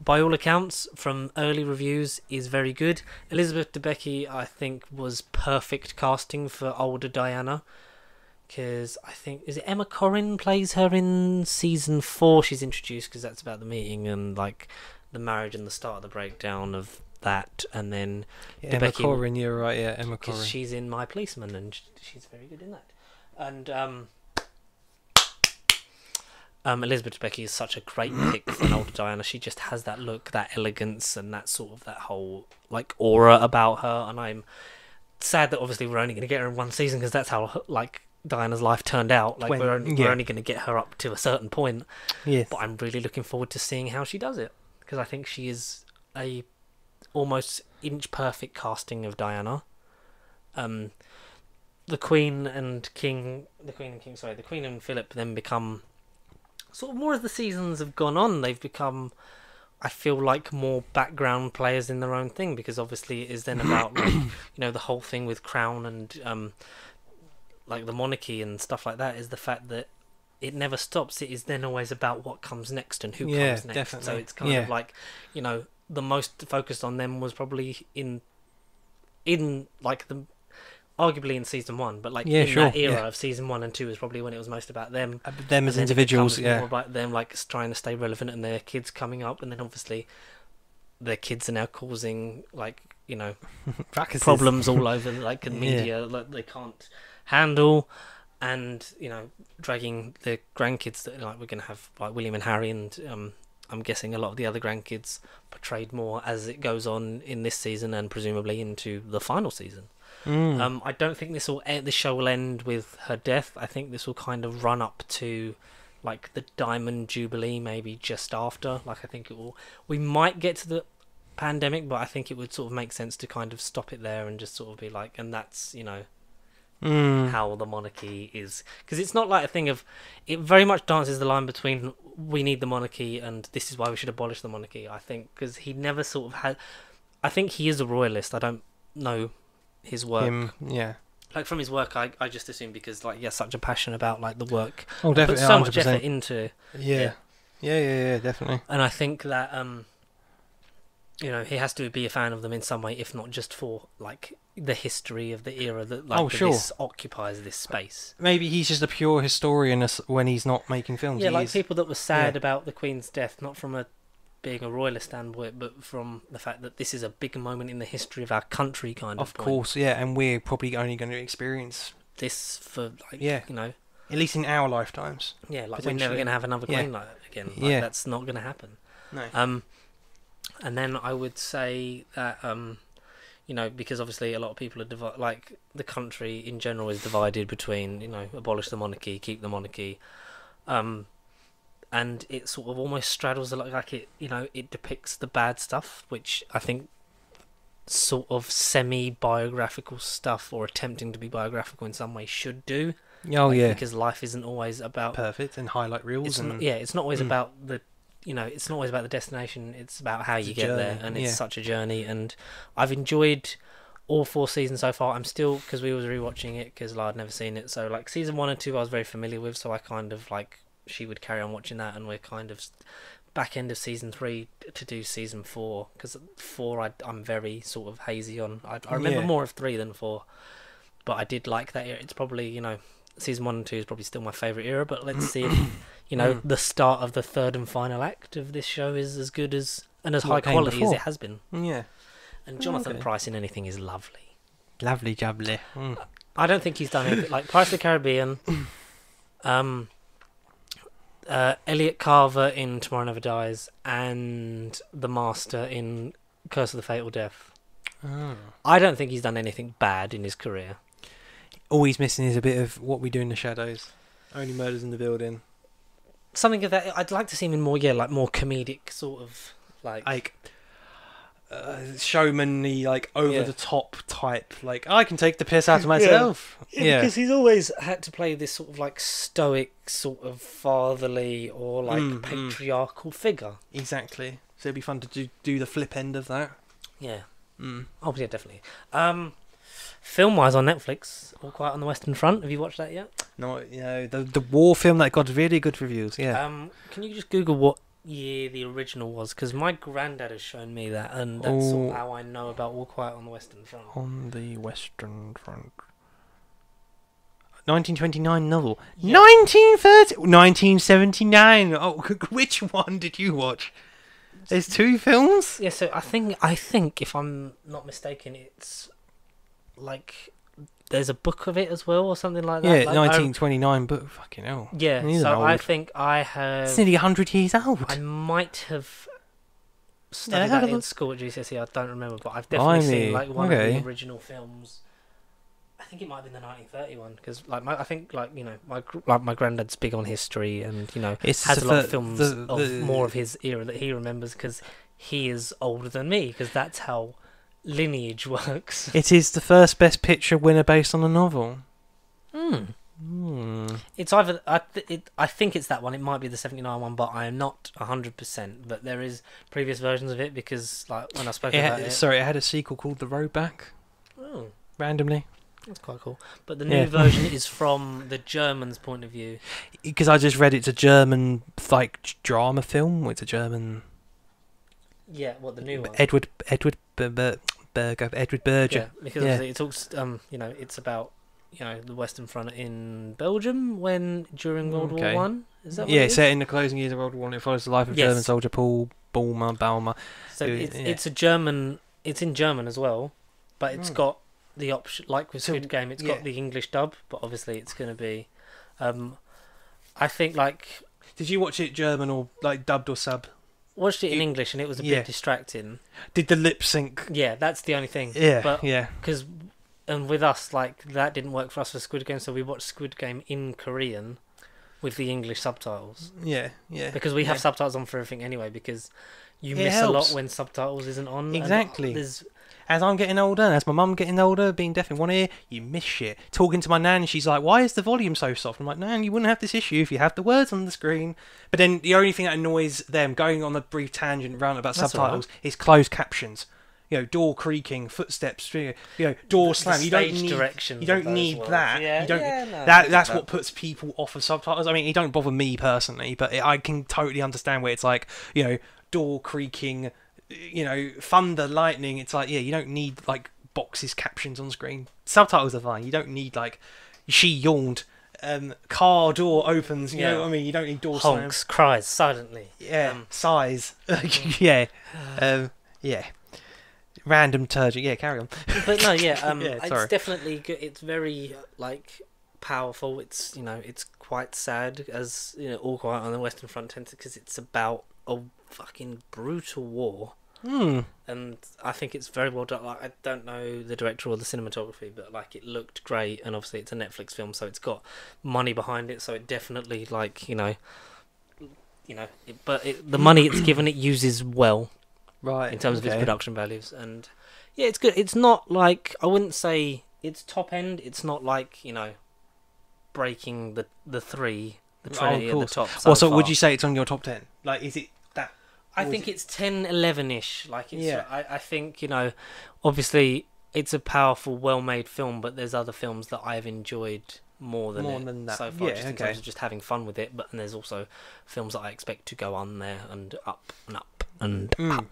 by all accounts, from early reviews, is very good. Elizabeth Debicki, I think, was perfect casting for older Diana. Because I think, is it Emma Corrin plays her in season 4? She's introduced because that's about the meeting and like the marriage and the start of the breakdown of that. And then Emma Corrin, you're right, Emma Corrin. Because she's in My Policeman and she's very good in that. And Elizabeth Debicki is such a great pick for an older Diana. She just has that look, that elegance, and that sort of that whole like aura about her. And I'm sad that obviously we're only going to get her in one season because that's how like Diana's life turned out. Like we're only going to get her up to a certain point. Yes. But I'm really looking forward to seeing how she does it because I think she is a almost inch perfect casting of Diana. The Queen and Philip then become sort of more as the seasons have gone on. They've become, I feel like, more background players in their own thing because obviously it is then about like the whole thing with Crown and like the monarchy and stuff like that is the fact that it never stops. It is then always about what comes next and who comes next. Definitely. So it's kind of like the most focused on them was probably in like the arguably in season 1, but like that era of season 1 and 2 is probably when it was most about them. Them as individuals, more about them like trying to stay relevant and their kids coming up, and then obviously their kids are now causing like problems all over like in media that they can't handle, and dragging the grandkids that like we're gonna have like William and Harry, and I'm guessing a lot of the other grandkids portrayed more as it goes on in this season and presumably into the final season. I don't think this show will end with her death. I think this will kind of run up to like the Diamond Jubilee, maybe just after. Like I think we might get to the pandemic, but I think it would sort of make sense to kind of stop it there and just sort of be like, and that's how the monarchy is, because it's not like a thing of, it very much dances the line between we need the monarchy and this is why we should abolish the monarchy. I think because he never sort of had, I think he is a royalist. I don't know his work. Like from his work, I just assume because like he has such a passion about like the work. Oh, definitely, put so 100%. much effort into. Yeah, definitely. And I think that he has to be a fan of them in some way, if not just for like the history of the era that like this occupies this space. Maybe he's just a pure historian when he's not making films. Yeah, like people that were sad about the Queen's death, not from being a royalist standpoint, but from the fact that this is a big moment in the history of our country, kind of. Of course, and we're probably only going to experience this for like at least in our lifetimes. Yeah, like we're never going to have another Queen like that again. Like, that's not going to happen. No. And then I would say that because obviously a lot of people are like the country in general is divided between abolish the monarchy, keep the monarchy, and it sort of almost straddles like it it depicts the bad stuff, which I think sort of semi-biographical stuff or attempting to be biographical in some way should do. Because life isn't always about perfect and highlight reels. It's not always about the it's not always about the destination. It's about how you get there, and it's such a journey. And I've enjoyed all 4 seasons so far. I'm still, because we was rewatching it because I'd never seen it. So like season 1 and 2, I was very familiar with. So I kind of like she would carry on watching that, and we're kind of back end of season 3 to do season 4 because 4 I'm very sort of hazy on. I remember more of 3 than 4, but I did like that era. It's probably season 1 and 2 is probably still my favourite era, but let's see if the start of the 3rd and final act of this show is as good as and as high quality as it has been. And Jonathan Pryce in anything is lovely. Lovely jubbly. I don't think he's done anything like Pirates of the Caribbean. Elliot Carver in Tomorrow Never Dies, and the Master in Curse of the Fatal Death. Oh. I don't think he's done anything bad in his career. All he's missing is a bit of What We Do in the Shadows. Only Murders in the Building. Something of that. I'd like to see him in more, like more comedic sort of like showman-y, like over the top type. Like, I can take the piss out of myself. Yeah, because he's always had to play this sort of like stoic, sort of fatherly or like patriarchal figure. Exactly. So it'd be fun to do the flip end of that. Yeah. Oh yeah, definitely. Film-wise on Netflix, All Quiet on the Western Front. Have you watched that yet? No, the war film that got really good reviews. Yeah. Can you just Google what year the original was? Because my granddad has shown me that, and that's sort of how I know about All Quiet on the Western Front. On the Western Front. 1929 novel. Yeah. 1930. 1979. Oh, which one did you watch? There's two films. Yeah, so I think if I'm not mistaken, it's like there's a book of it as well or something like that. Yeah, like, 1929 book. Fucking hell. Yeah, so I think I have. It's nearly 100 years old. I might have studied that in school at GCSE. I don't remember, but I've definitely seen like one of the original films. I think it might have been the 1931 because I think my granddad's big on history and has a lot of films of more of his era that he remembers because he is older than me because that's how lineage works. It is the first Best Picture winner based on a novel. It's either I think it's that one. It might be the 79 one, but I am not 100%. But there is previous versions of it because when I spoke about it. Sorry, it had a sequel called The Road Back. Oh, randomly. That's quite cool. But the new version is from the Germans' point of view. Because I just read it's a German drama film. It's a German. Yeah, what the new one? Edward Berger. Yeah, because obviously it talks. It's about the Western Front in Belgium during World War One. Is that what it is? Set in the closing years of World War One. It follows the life of German soldier Paul Baumer. So it's a German. It's in German as well, but it's got the option, like with Squid Game, it's got the English dub, but obviously it's going to be. I think Did you watch it German or dubbed or sub? Watched it in English and it was a bit distracting. Did the lip sync? Yeah, that's the only thing. Because with us, that didn't work for us for Squid Game, so we watched Squid Game in Korean with the English subtitles. Yeah. Because we have subtitles on for everything anyway, because you miss a lot when subtitles isn't on. Exactly. As I'm getting older, and as my mum getting older, being deaf in one ear, you miss shit. Talking to my nan, she's like, why is the volume so soft? I'm like, Nan, you wouldn't have this issue if you have the words on the screen. But then the only thing that annoys them, going on a brief tangent round about subtitles, is closed captions. Door creaking, footsteps, door slam. You don't need directions. You don't need that. Yeah, you don't. That's what puts people off of subtitles. I mean, it don't bother me personally, but I can totally understand where it's like, door creaking. Thunder, lightning. It's like, you don't need boxes, captions on screen. Subtitles are fine. You don't need she yawned, car door opens. You know what I mean? You don't need door honks, slams. Cries silently. Sighs. Random turgid. Yeah, carry on. But no, it's definitely good. It's very powerful. It's it's quite sad as All Quiet on the Western Front because it's about a fucking brutal war. And I think it's very well done. I don't know the director or the cinematography, but it looked great. And obviously, it's a Netflix film, so it's got money behind it. So it definitely the money it's given it uses well, right? In terms of its production values, and it's good. It's not I wouldn't say it's top end. It's not breaking the three, the Trinity at the top. So would you say it's on your top 10? Is it? I think it's 10, 11-ish. I think, obviously it's a powerful, well-made film, but there's other films that I've enjoyed more than that so far, in terms of just having fun with it. And there's also films that I expect to go on there and up and up and up.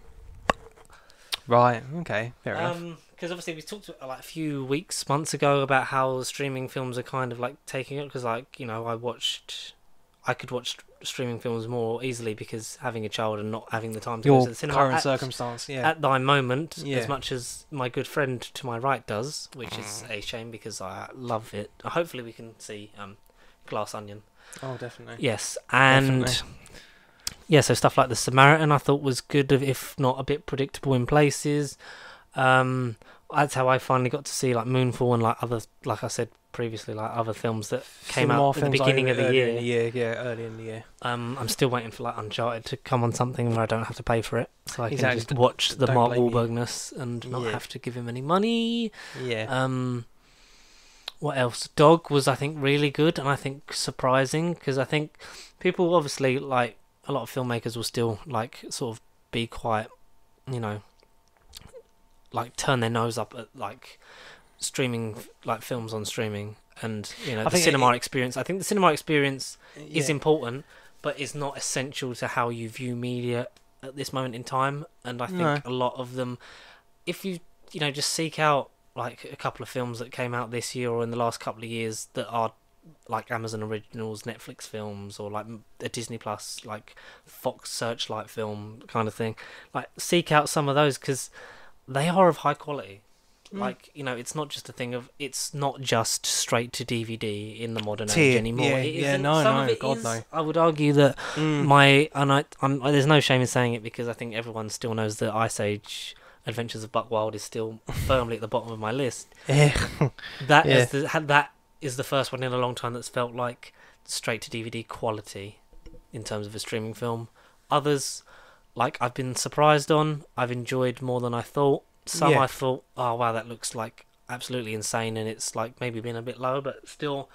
Right, okay, fair enough. Because obviously we talked a few months ago about how streaming films are kind of taking it, because I could watch streaming films more easily because having a child and not having the time to Your go to the cinema current circumstance, yeah. at thy moment, Yeah. as much as my good friend to my right does, which is a shame because I love it. Hopefully we can see Glass Onion. Oh, definitely. Yes, and Definitely. yeah, so stuff like The Samaritan I thought was good, if not a bit predictable in places. That's how I finally got to see like Moonfall and like other, like I said previously, like other films that came Cinema out at the films beginning of the early year. in the year, yeah, early in the year. I'm still waiting for like Uncharted to come on something where I don't have to pay for it, so I can Exactly. just watch the Don't Mark blame you. Wahlbergness and not Yeah. have to give him any money. Yeah. What else? Dog was, I think, really good and I think surprising because I think people obviously, like a lot of filmmakers, will still like sort of be quite, you know, like turn their nose up at like streaming, like films on streaming, and you know, I the think cinema experience. I think the cinema experience is Yeah. important, but is not essential to how you view media at this moment in time. And I think No. a lot of them, if you know, just seek out like a couple of films that came out this year or in the last couple of years that are like Amazon Originals, Netflix films, or like a Disney Plus, like Fox Searchlight film kind of thing. Like seek out some of those because they are of high quality. Like, you know, it's not just a thing of, it's not just straight to DVD in the modern age Tier, anymore. yeah, It yeah, isn't. no, Some no, of it God, is. no. I would argue that I'm there's no shame in saying it because I think everyone still knows that Ice Age Adventures of Buck Wild is still firmly at the bottom of my list. Yeah. That Yeah. that is the first one in a long time that's felt like straight to DVD quality in terms of a streaming film. Others, like I've been surprised on, I've enjoyed more than I thought. Some Yeah. I thought, oh wow, that looks like absolutely insane, and it's like maybe been a bit low, but still,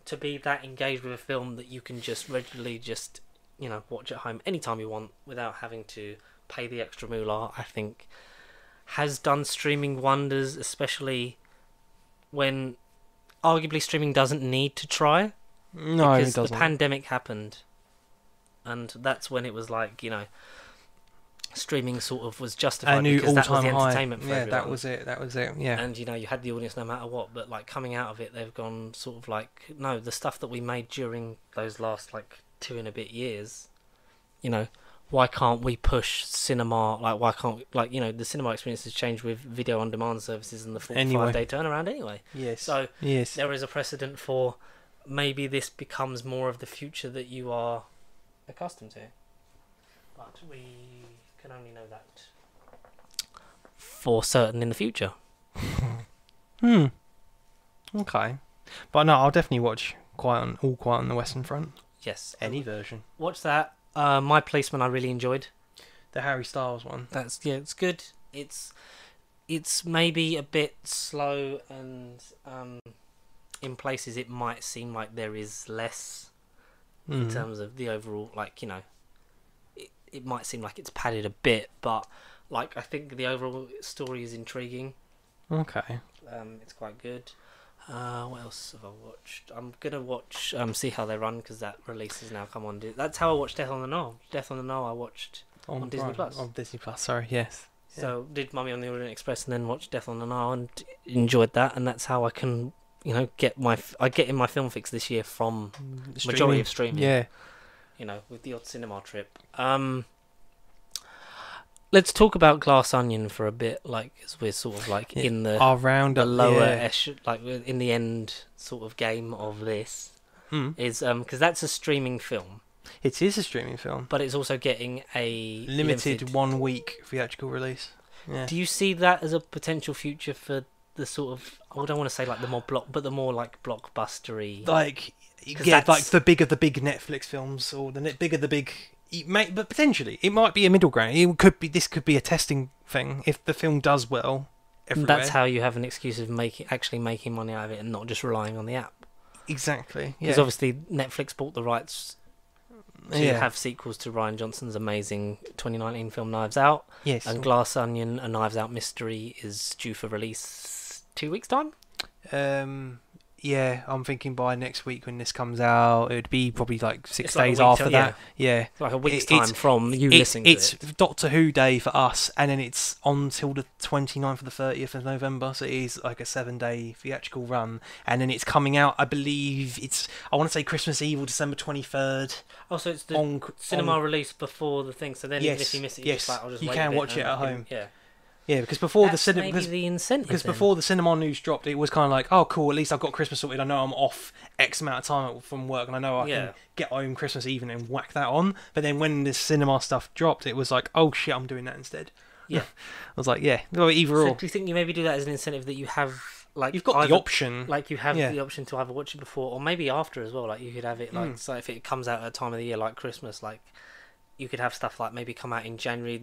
to be that engaged with a film that you can just regularly just, you know, watch at home anytime you want without having to pay the extra moolah, I think has done streaming wonders, especially when arguably streaming doesn't need to try No, it because the doesn't. pandemic happened, and that's when it was like, you know, streaming sort of was A justified new because that was the all-time high. entertainment for Yeah, everyone. that was it. That was it. Yeah. And you know, you had the audience no matter what, but like coming out of it, they've gone sort of like, no, the stuff that we made during those last like 2 and a bit years, you know, why can't we push cinema? Like, why can't, like, you know, the cinema experience has changed with video on demand services and the 45-day turnaround anyway. Yes. So yes. there is a precedent for maybe this becomes more of the future that you are accustomed to. But we can only know that for certain in the future. Okay. But no, I'll definitely watch All Quiet on the Western Front. Yes. Any version. Watch that. My Policeman I really enjoyed. The Harry Styles one. That's, yeah, it's good. It's maybe a bit slow and in places it might seem like there is less in terms of the overall, like, you know, it might seem like it's padded a bit, but like I think the overall story is intriguing. Okay. It's quite good. What else have I watched? I'm gonna watch See How They Run because that release has now come on. That's how I watched Death on the Nile. Death on the Nile I watched on Disney Plus. On Disney Plus, sorry, yes. So did Mummy on the Orient Express and then watched Death on the Nile and enjoyed that, and that's how I can, you know, get in my film fix this year from majority of streaming. Yeah. You know, with the odd cinema trip. Let's talk about Glass Onion for a bit, like as we're sort of like in the Our roundup, lower like in the end sort of game of this is because that's a streaming film, It is a streaming film. but it's also getting a Limited 1 week theatrical release. Yeah. Do you see that as a potential future for the sort of, I don't want to say like the more more like blockbustery? Like, 'Cause yeah, that's- like the bigger the big Netflix films, or the bigger the big. But potentially, it might be a middle ground. It could be. This could be a testing thing if the film does well. Everywhere. That's how you have an excuse of actually making money out of it and not just relying on the app. Exactly. Because Yeah. obviously Netflix bought the rights to Yeah. have sequels to Ryan Johnson's amazing 2019 film Knives Out, Yes. and Glass Onion, a Knives Out mystery, is due for release 2 weeks' time. Yeah, I'm thinking by next week when this comes out, it would be probably like 6 It's like a days week after till- that. Yeah. Like a week's It's- time from you It's listening to it. Doctor Who Day for us, and then it's on till the 29th or the 30th of November, so it is like a 7-day theatrical run, and then it's coming out, I believe, I want to say Christmas Eve or December 23rd. Oh, so it's the cinema release before the thing, so then even if you miss it, you're just like, I'll just you wait can a bit watch it and at I can- home. Yeah. Yeah, because before That's maybe the incentive. Because then. before the cinema news dropped, it was kind of like, oh, cool, at least I've got Christmas sorted. I know I'm off X amount of time from work, and I know I can get home Christmas Eve and whack that on. But then when the cinema stuff dropped, it was like, oh, shit, I'm doing that instead. Yeah. I was like, yeah, well, either So or. do you think you maybe do that as an incentive that you have, like... You've got the option. Like, you have the option to either watch it before, or maybe after as well. Like, you could have it, like, so if it comes out at a time of the year like Christmas, like, you could have stuff like maybe come out in January,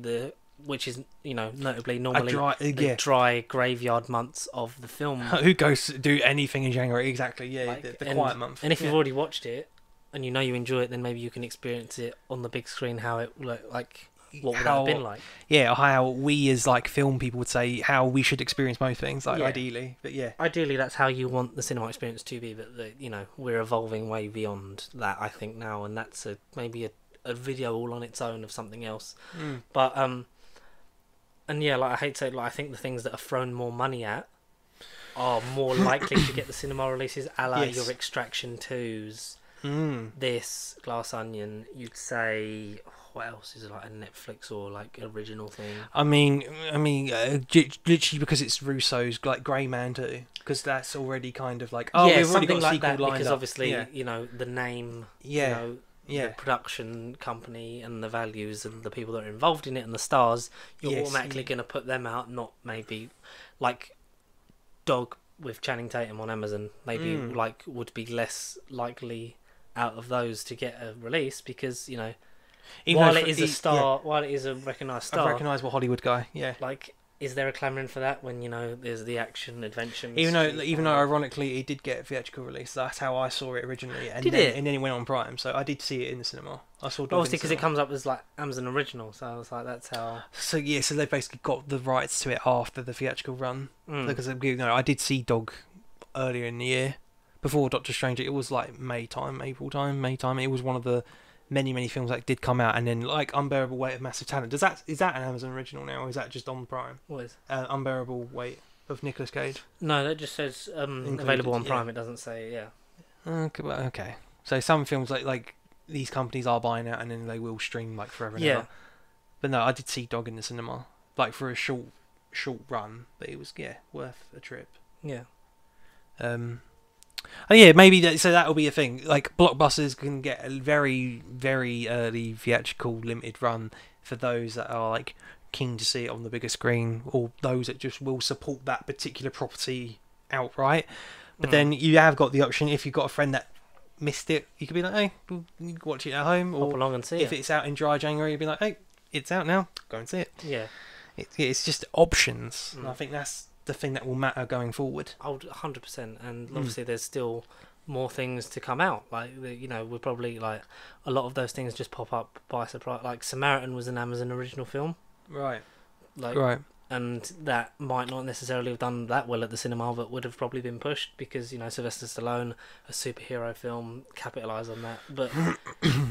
which is, you know, notably normally the dry graveyard months of the film. Who goes to do anything in January? Exactly, yeah, like, the quiet month. And if you've already watched it and you know you enjoy it, then maybe you can experience it on the big screen. How it like, what would that have been like? Yeah, how we as like film people would say how we should experience most things, like ideally. But yeah, ideally that's how you want the cinema experience to be. But you know, we're evolving way beyond that, I think now, and that's maybe a video all on its own of something else. But and yeah, like I hate to say, like I think the things that are thrown more money at are more likely to get the cinema releases, a la your Extraction 2s, this Glass Onion. You'd say, what else is like a Netflix or like original thing? I mean, literally because it's Russo's like Grey Man 2, because that's already kind of like we've already got a like sequel that, lined because up. obviously you know the name, the production company and the values and the people that are involved in it and the stars, you're automatically going to put them out, not maybe like Dog with Channing Tatum on Amazon, maybe like would be less likely out of those to get a release, because you know, while it is a star, while it is a recognised star, a recognisable Hollywood guy, like, is there a clamouring for that when, you know, there's the action adventure? Even though ironically it did get a theatrical release, that's how I saw it originally, and then it went on Prime, so I did see it in the cinema. I saw Dog obviously because it comes up as like Amazon original, so I was like, that's how. So they basically got the rights to it after the theatrical run, because I did see Dog earlier in the year before Doctor Strange. It was like May time. It was one of the many films that did come out, and then like Unbearable Weight of Massive Talent. Is that an Amazon original now, or is that just on Prime? What is Unbearable Weight of Nicolas Cage? No, that just says available on Prime. It doesn't say Okay. So some films like these companies are buying out, and then they will stream like forever and ever. But no, I did see Dog in the cinema, like for a short run, but it was worth a trip. Yeah. Maybe so that'll be a thing. Like blockbusters can get a very, very early theatrical limited run for those that are like keen to see it on the bigger screen, or those that just will support that particular property outright. But then you have got the option, if you've got a friend that missed it, you could be like, hey, you can watch it at home, or pop along and see it. If it's out in dry January, you'd be like, hey, it's out now, go and see it. Yeah. It's just options. And I think that's the thing that will matter going forward. 100%, and obviously there's still more things to come out. Like, you know, we're probably like a lot of those things just pop up by surprise. Like Samaritan was an Amazon original film, right? And that might not necessarily have done that well at the cinema, but would have probably been pushed because, you know, Sylvester Stallone, a superhero film, capitalised on that. But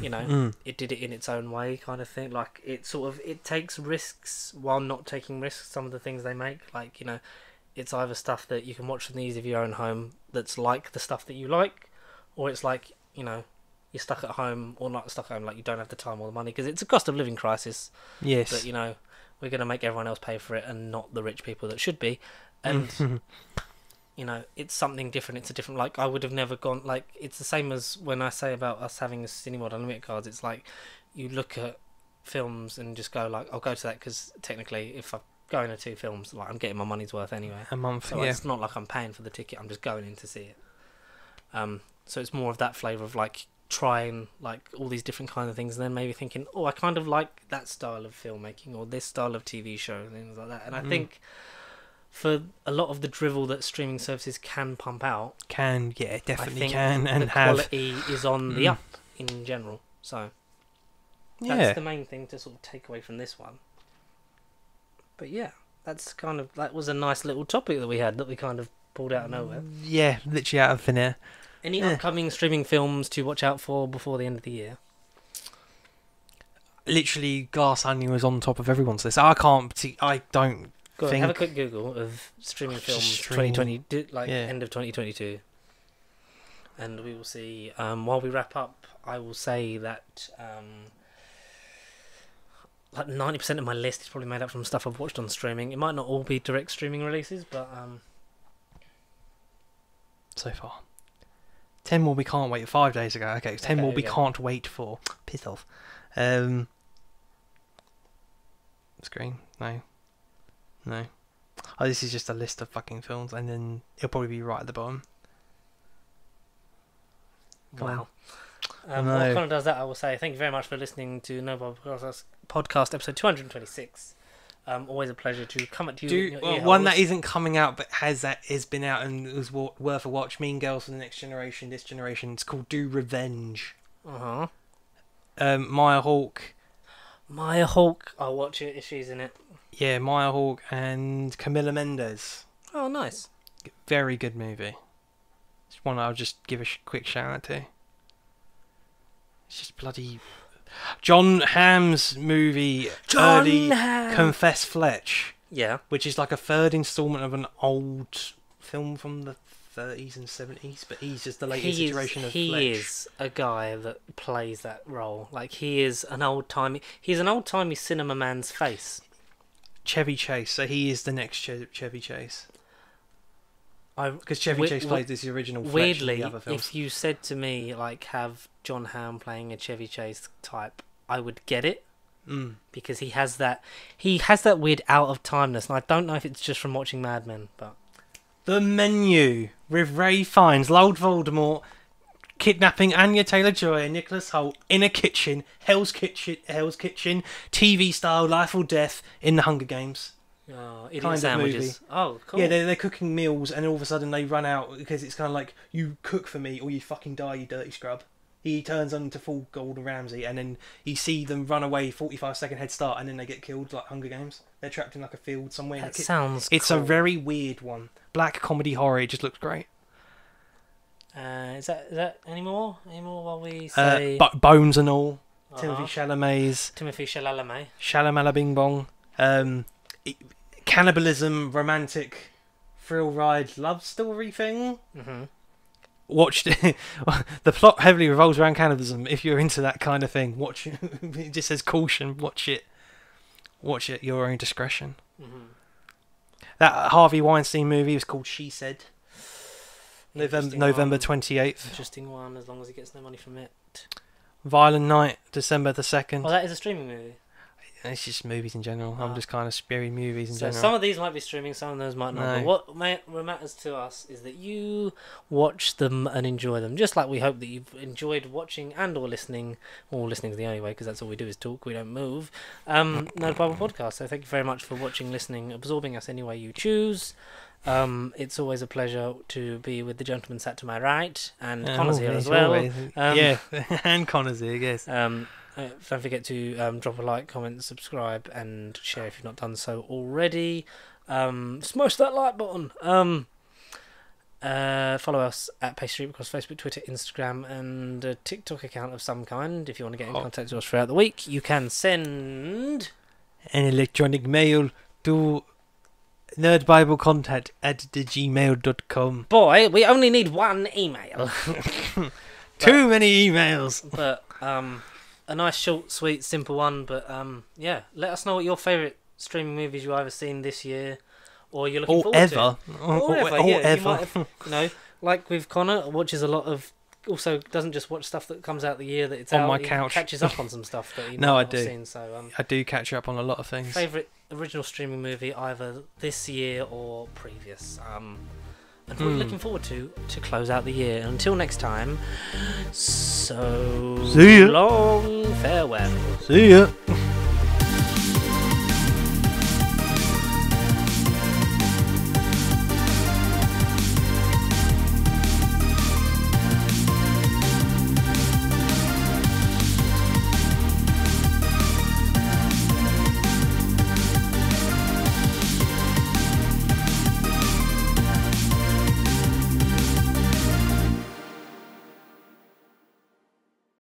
you know, it did it in its own way, kind of thing. Like, it takes risks while not taking risks. Some of the things they make, like, you know, it's either stuff that you can watch from the ease of your own home that's like the stuff that you like, or it's like, you know, you're stuck at home, or not stuck at home, like you don't have the time or the money because it's a cost of living crisis. Yes. But, you know, we're going to make everyone else pay for it and not the rich people that should be. And, you know, it's something different. It's a different, like, I would have never gone, like, it's the same as when I say about us having Cineworld Unlimited cards. It's like, you look at films and just go, like, I'll go to that because technically if I'm going to 2 films, like, I'm getting my money's worth anyway. A month, so it's not like I'm paying for the ticket. I'm just going in to see it. So it's more of that flavour of, like, trying like all these different kind of things, and then maybe thinking, oh, I kind of like that style of filmmaking or this style of TV show and things like that. And I think for a lot of the drivel that streaming services can pump out, definitely can, and the quality is on the up in general. So that's the main thing to sort of take away from this one. But yeah, that was a nice little topic that we had, that we kind of pulled out of nowhere. Yeah, literally out of thin air. Any upcoming streaming films to watch out for before the end of the year? Literally, Glass Onion was on top of everyone's list. I don't think... Have a quick Google of streaming films 2020, end of 2022. And we will see. While we wrap up, I will say that like 90% of my list is probably made up from stuff I've watched on streaming. It might not all be direct streaming releases, but so far. 10 more we can't wait. 5 days ago. Okay, 10 more we can't wait for. Piss off. Screen? No. Oh, this is just a list of fucking films, and then it'll probably be right at the bottom. Wow. What kind of does that, I will say thank you very much for listening to No Bible Podcast episode 226. Always a pleasure to come at you. One that isn't coming out but has been out and was worth a watch. Mean Girls for the Next Generation, this generation. It's called Do Revenge. Maya Hawke. I'll watch it if she's in it. Yeah, Maya Hawke and Camila Mendes. Oh, nice. Very good movie. It's one I'll just give a quick shout out to. It's just bloody... John Hamm's movie, Confess Fletch. Yeah. Which is like a third instalment of an old film from the 30s and 70s, but he's just the latest iteration of Fletch. He is a guy that plays that role. Like, he's an old-timey cinema man's face. Chevy Chase, so he is the next Chevy Chase. Because Chevy Chase played this original Fletch in the other films. If you said to me, like, have John Hamm playing a Chevy Chase type, I would get it. Because he has that weird out-of-timeness, and I don't know if it's just from watching Mad Men, but... The Menu, with Ray Fiennes, Lord Voldemort, kidnapping Anya Taylor-Joy and Nicholas Hoult in a kitchen, Hell's Kitchen, TV-style Life or Death in the Hunger Games. Oh, idiot sandwiches. Oh, cool. Yeah, they're cooking meals, and all of a sudden they run out because it's kind of like, you cook for me or you fucking die, you dirty scrub. He turns on into full Gordon Ramsay, and then you see them run away, 45-second head start, and then they get killed like Hunger Games. They're trapped in like a field somewhere. That sounds It's cool. a very weird one. Black comedy horror. It just looks great. Is that any more? Any more while we say... Bones and All. Timothy Chalamet. Shalamala Bing Bong. Cannibalism, romantic, thrill ride, love story thing. Watched it. The plot heavily revolves around cannibalism. If you're into that kind of thing, watch it. It just says caution. Watch it at your own discretion. That Harvey Weinstein movie was called She Said. November 28th. Interesting one, as long as he gets no money from it. Violent Night, December the 2nd. Oh, that is a streaming movie. It's just movies in general. I'm just kind of spewing movies in general. Some of these might be streaming, some of those might not. But what matters to us is that you watch them and enjoy them. Just like we hope that you've enjoyed watching and or listening. Well, listening is the only way, because that's all we do is talk. We don't move. No Bible Podcast. So thank you very much for watching, listening, absorbing us any way you choose. It's always a pleasure to be with the gentleman sat to my right, and Connor's here as well. And Connor's here, yes. Don't forget to drop a like, comment, subscribe, and share if you've not done so already. Smash that like button. Follow us at Pace Street across Facebook, Twitter, Instagram, and a TikTok account of some kind. If you want to get in contact with us throughout the week, you can send an electronic mail to nerdbiblecontact@gmail.com. Boy, we only need one email. Too many emails. But a nice, short, sweet, simple one. But yeah, let us know what your favourite streaming movies you've either seen this year, or you're looking forward to. Or ever. You know, like with Connor, watches a lot of. Also, doesn't just watch stuff that comes out the year that it's on out. my He couch. catches up on some stuff that he I not do. seen. So I do catch up on a lot of things. Favourite original streaming movie either this year or previous. And what we're looking forward to close out the year. And until next time, so see ya. long farewell. See ya.